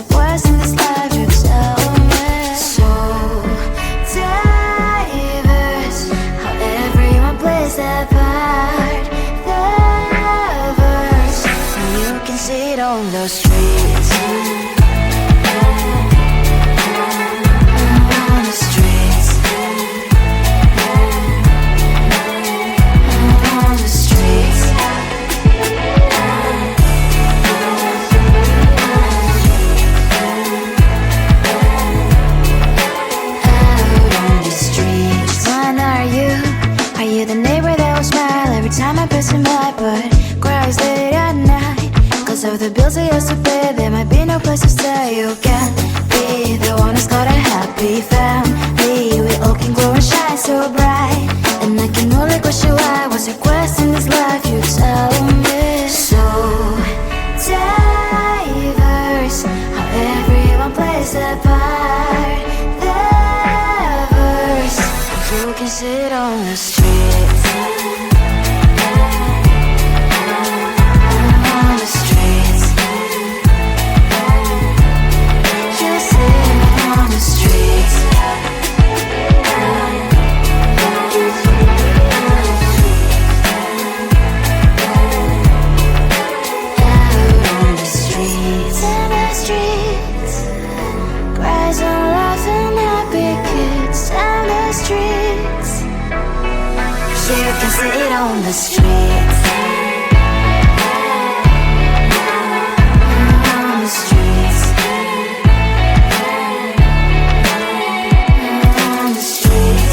a quest in this life, you tell me. So diverse, how everyone plays their part. Their verse, and you can see it on the streets. On the streets. On the streets. The neighbor that will smile every time I pass him by, but cries late at night. Cause of the bills he has to pay, there might be no place to stay. You can't be the one who's got a happy family. We all can glow and shine so bright, and I can only question why. What's your quest in this life, you tell me. So diverse, how everyone plays their part. Their verse, you can sit on the street. On the streets. You sit on the streets. Out on the streets. In the streets. Cries and laughing happy kids. Down the streets. You can see it on the streets. On the streets. On the streets.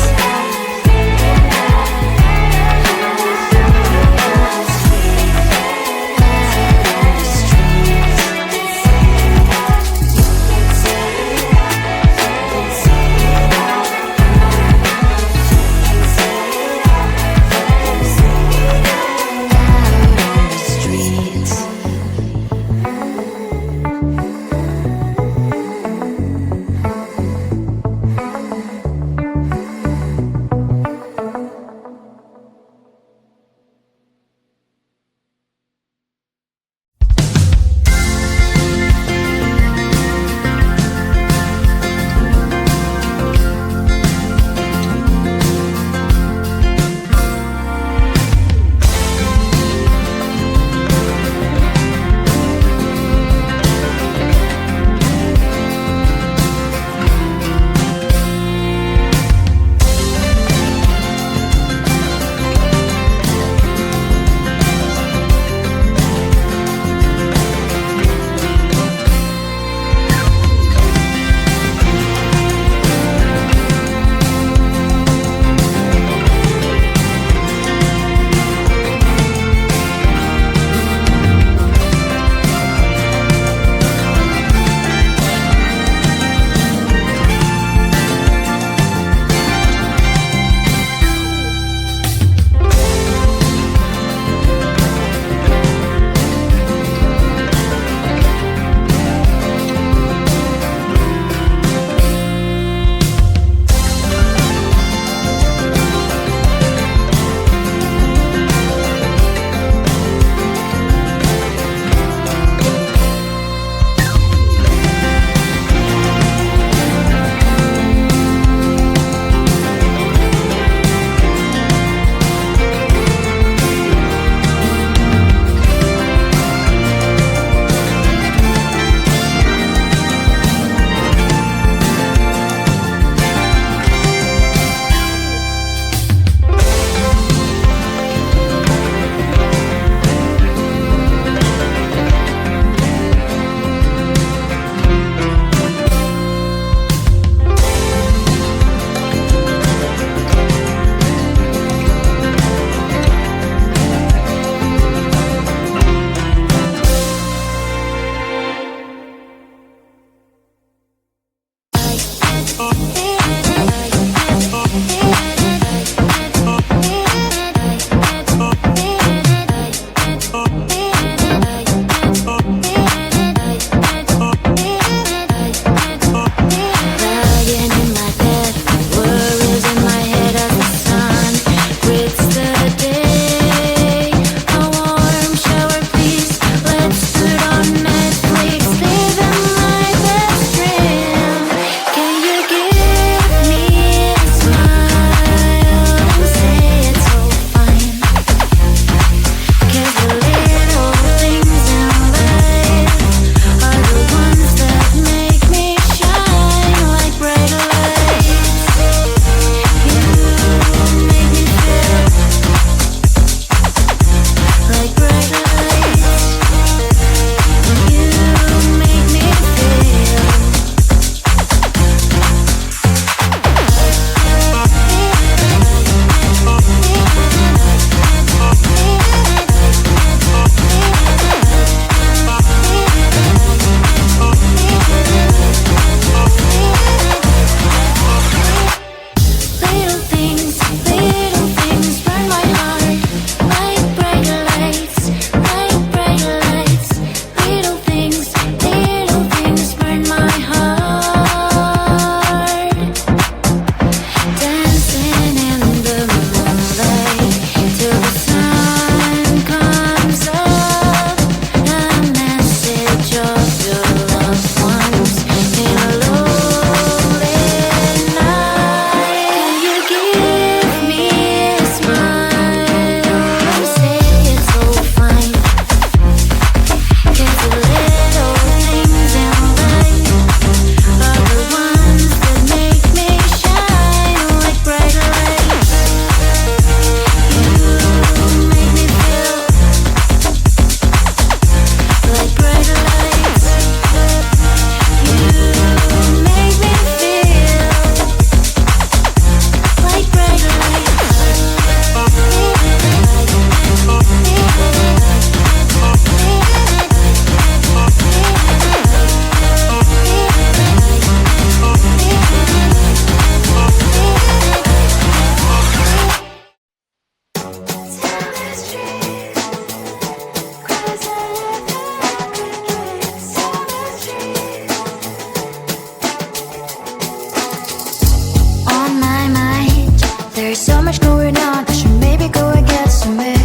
much going on, I should maybe go and get some air.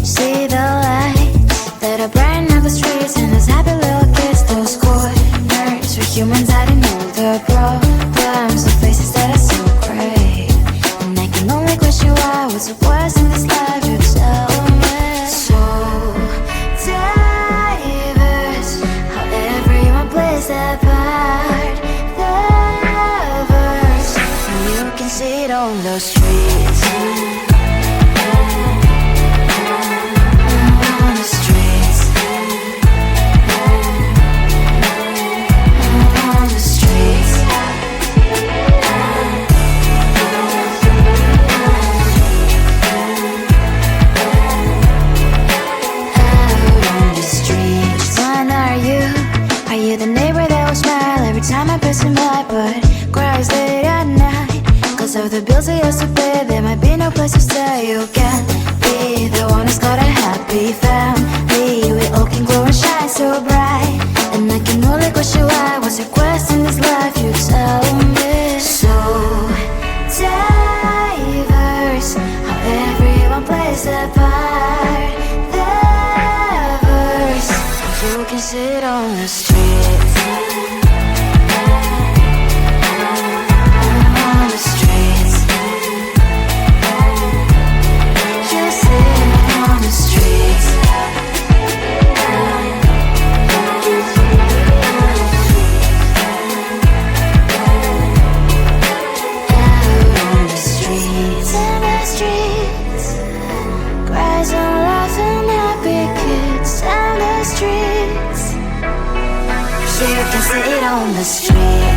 See the lights that are brighten up the streets, and those happy little kids, those corners where humans hiding all the problems, the faces that are so great. And I can only question why, what's the worst in this life, you tell me. So diverse, how everyone plays their part. The verse, and you can see it on the streets. On the streets. On the streets. Are you the neighbor that will smile every time I pass him by, but cries late at night? Cause of the bills he has to pay, there might be no place to stay. You can't be the one who's got a happy family. We all can glow and shine so bright, and I can only question why, what's your quest in this life, you tell me. So diverse, how everyone plays their part. The verse, you can sit on the streets. On the streets. You sit on the streets. Out on the streets. In the streets. Cries and laughing happy kids. Down the streets. You can see it on the street.